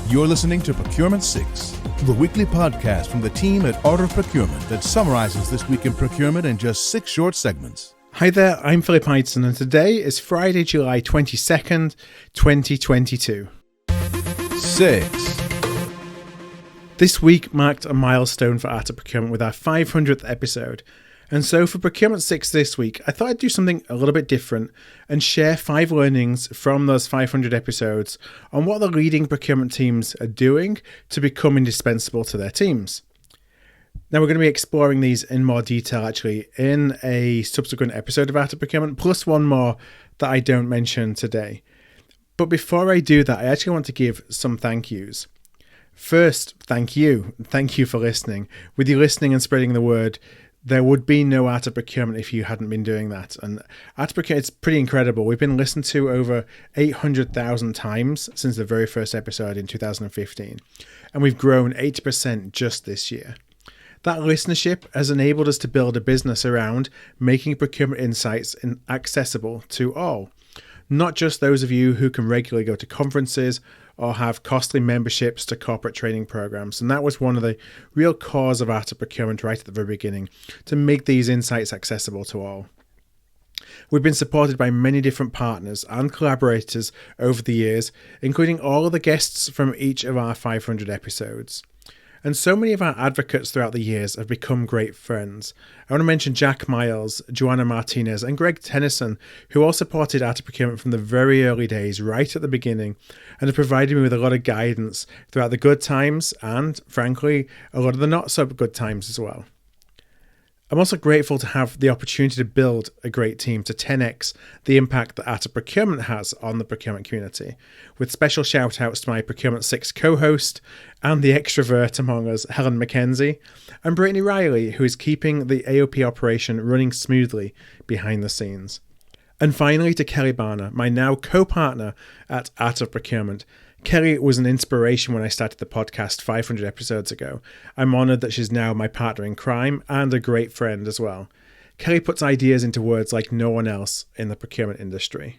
You're listening to Procurement 6, the weekly podcast from the team at Art of Procurement that summarizes this week in procurement in just 6 short segments. Hi there, I'm Philip Heitzen, and today is Friday, July 22nd, 2022. 6. This week marked a milestone for Art of Procurement with our 500th episode. And so for Procurement 6 this week, I thought I'd do something a little bit different and share 5 learnings from those 500 episodes on what the leading procurement teams are doing to become indispensable to their teams. Now we're going to be exploring these in more detail actually in a subsequent episode of Art of Procurement, plus one more that I don't mention today. But before I do that, I actually want to give some thank yous. First, thank you. Thank you for listening. With you listening and spreading the word, there would be no Art of Procurement if you hadn't been doing that. And Art of Procurement, it's pretty incredible. We've been listened to over 800,000 times since the very first episode in 2015. And we've grown 80% just this year. That listenership has enabled us to build a business around making procurement insights accessible to all. Not just those of you who can regularly go to conferences or have costly memberships to corporate training programs. And that was one of the real cores of Art of Procurement right at the very beginning, to make these insights accessible to all. We've been supported by many different partners and collaborators over the years, including all of the guests from each of our 500 episodes. And so many of our advocates throughout the years have become great friends. I want to mention Jack Miles, Joanna Martinez, and Greg Tennyson, who all supported Art of Procurement from the very early days, right at the beginning, and have provided me with a lot of guidance throughout the good times and, frankly, a lot of the not so good times as well. I'm also grateful to have the opportunity to build a great team to 10x the impact that Art of Procurement has on the procurement community, with special shout outs to my Procurement 6 co-host and the extrovert among us, Helen McKenzie, and Brittany Riley, who is keeping the AOP operation running smoothly behind the scenes. And finally to Kelly Barner, my now co-partner at Art of Procurement. Kelly was an inspiration when I started the podcast 500 episodes ago. I'm honoured that she's now my partner in crime and a great friend as well. Kelly puts ideas into words like no one else in the procurement industry.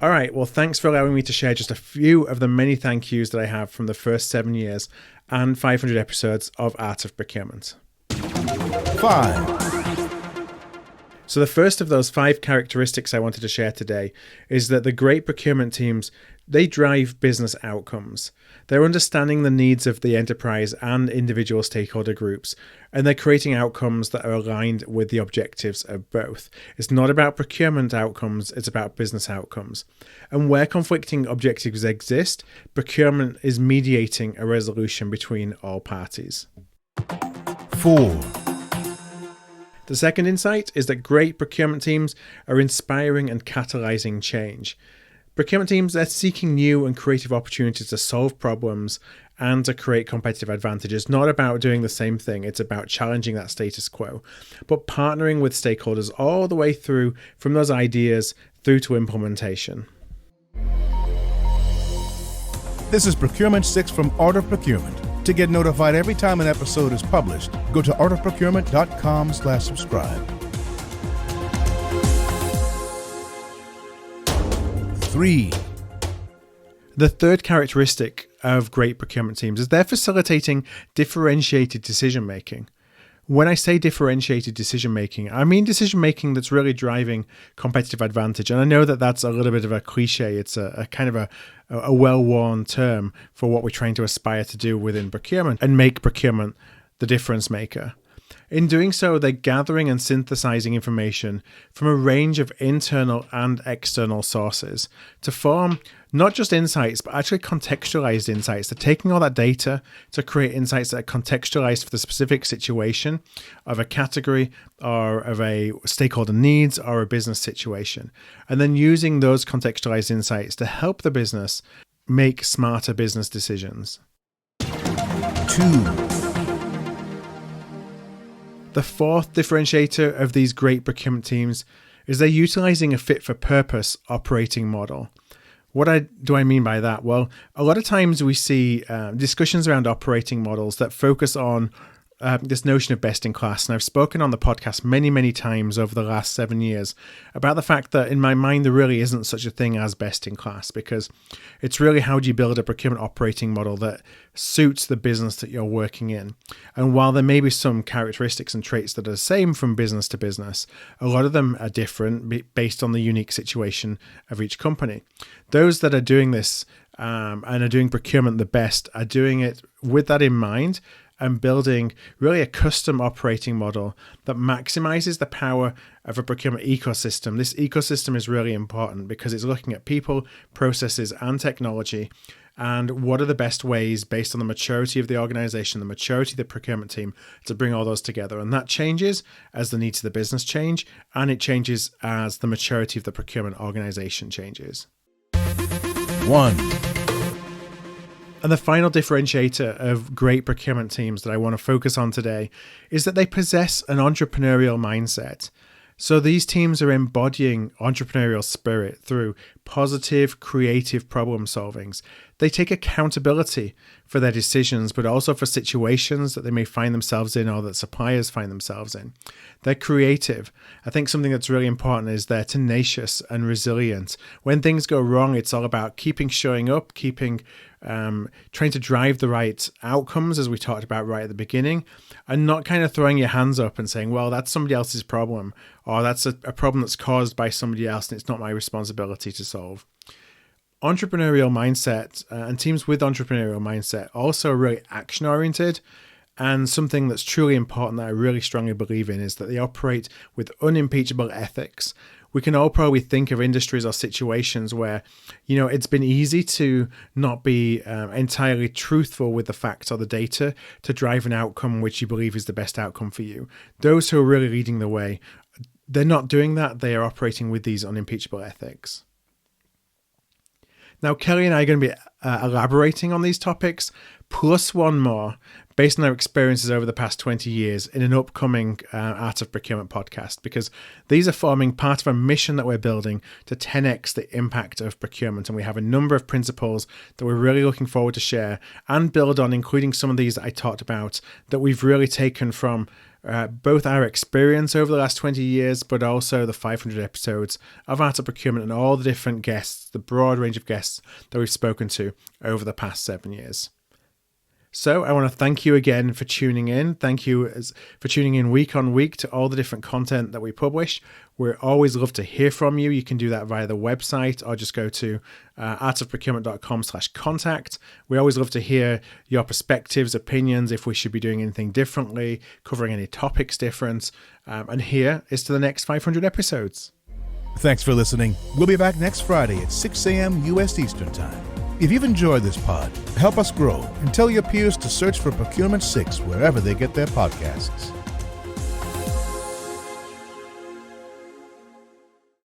All right, well, thanks for allowing me to share just a few of the many thank yous that I have from the first 7 years and 500 episodes of Art of Procurement. 5. So the first of those 5 characteristics I wanted to share today is that the great procurement teams, they drive business outcomes. They're understanding the needs of the enterprise and individual stakeholder groups, and they're creating outcomes that are aligned with the objectives of both. It's not about procurement outcomes, it's about business outcomes. And where conflicting objectives exist, procurement is mediating a resolution between all parties. 4. The second insight is that great procurement teams are inspiring and catalyzing change. Procurement teams are seeking new and creative opportunities to solve problems and to create competitive advantages. Not about doing the same thing, it's about challenging that status quo, but partnering with stakeholders all the way through from those ideas through to implementation. This is Procurement 6 from Art of Procurement. To get notified every time an episode is published, go to artofprocurement.com/subscribe. 3. The third characteristic of great procurement teams is they're facilitating differentiated decision making. When I say differentiated decision making, I mean decision making that's really driving competitive advantage. And I know that that's a little bit of a cliche. It's a kind of a well-worn term for what we're trying to aspire to do within procurement and make procurement the difference maker. In doing so, they're gathering and synthesizing information from a range of internal and external sources to form not just insights, but actually contextualized insights. They're taking all that data to create insights that are contextualized for the specific situation of a category or of a stakeholder needs or a business situation. And then using those contextualized insights to help the business make smarter business decisions. 2. The fourth differentiator of these great procurement teams is they're utilizing a fit-for-purpose operating model. What do I mean by that? Well, a lot of times we see discussions around operating models that focus on this notion of best in class, and I've spoken on the podcast many times over the last 7 years about the fact that in my mind there really isn't such a thing as best in class, because it's really how do you build a procurement operating model that suits the business that you're working in. And while there may be some characteristics and traits that are the same from business to business, a lot of them are different based on the unique situation of each company. Those that are doing this and are doing procurement the best are doing it with that in mind, and building really a custom operating model that maximizes the power of a procurement ecosystem. This ecosystem is really important because it's looking at people, processes, and technology, and what are the best ways based on the maturity of the organization, the maturity of the procurement team, to bring all those together. And that changes as the needs of the business change, and it changes as the maturity of the procurement organization changes. 1. And the final differentiator of great procurement teams that I want to focus on today is that they possess an entrepreneurial mindset. So these teams are embodying entrepreneurial spirit through positive, creative problem solvings. They take accountability for their decisions, but also for situations that they may find themselves in or that suppliers find themselves in. They're creative. I think something that's really important is they're tenacious and resilient. When things go wrong, it's all about showing up, trying to drive the right outcomes, as we talked about right at the beginning, and not kind of throwing your hands up and saying, well, that's somebody else's problem, or that's a problem that's caused by somebody else and it's not my responsibility to solve. Entrepreneurial mindset and teams with entrepreneurial mindset also are really action-oriented, and something that's truly important that I really strongly believe in is that they operate with unimpeachable ethics. We can all probably think of industries or situations where, it's been easy to not be entirely truthful with the facts or the data to drive an outcome which you believe is the best outcome for you. Those who are really leading the way, they're not doing that. They are operating with these unimpeachable ethics. Now, Kelly and I are going to be elaborating on these topics, plus one more, based on our experiences over the past 20 years in an upcoming Art of Procurement podcast, because these are forming part of a mission that we're building to 10x the impact of procurement. And we have a number of principles that we're really looking forward to share and build on, including some of these that I talked about that we've really taken from both our experience over the last 20 years, but also the 500 episodes of Art of Procurement and all the different guests, the broad range of guests that we've spoken to over the past 7 years. So I want to thank you again for tuning in. Thank you for tuning in week on week to all the different content that we publish. We always love to hear from you. You can do that via the website or just go to artofprocurement.com/contact. We always love to hear your perspectives, opinions, if we should be doing anything differently, covering any topics different. And here is to the next 500 episodes. Thanks for listening. We'll be back next Friday at 6 a.m. U.S. Eastern Time. If you've enjoyed this pod, help us grow and tell your peers to search for Procurement 6 wherever they get their podcasts.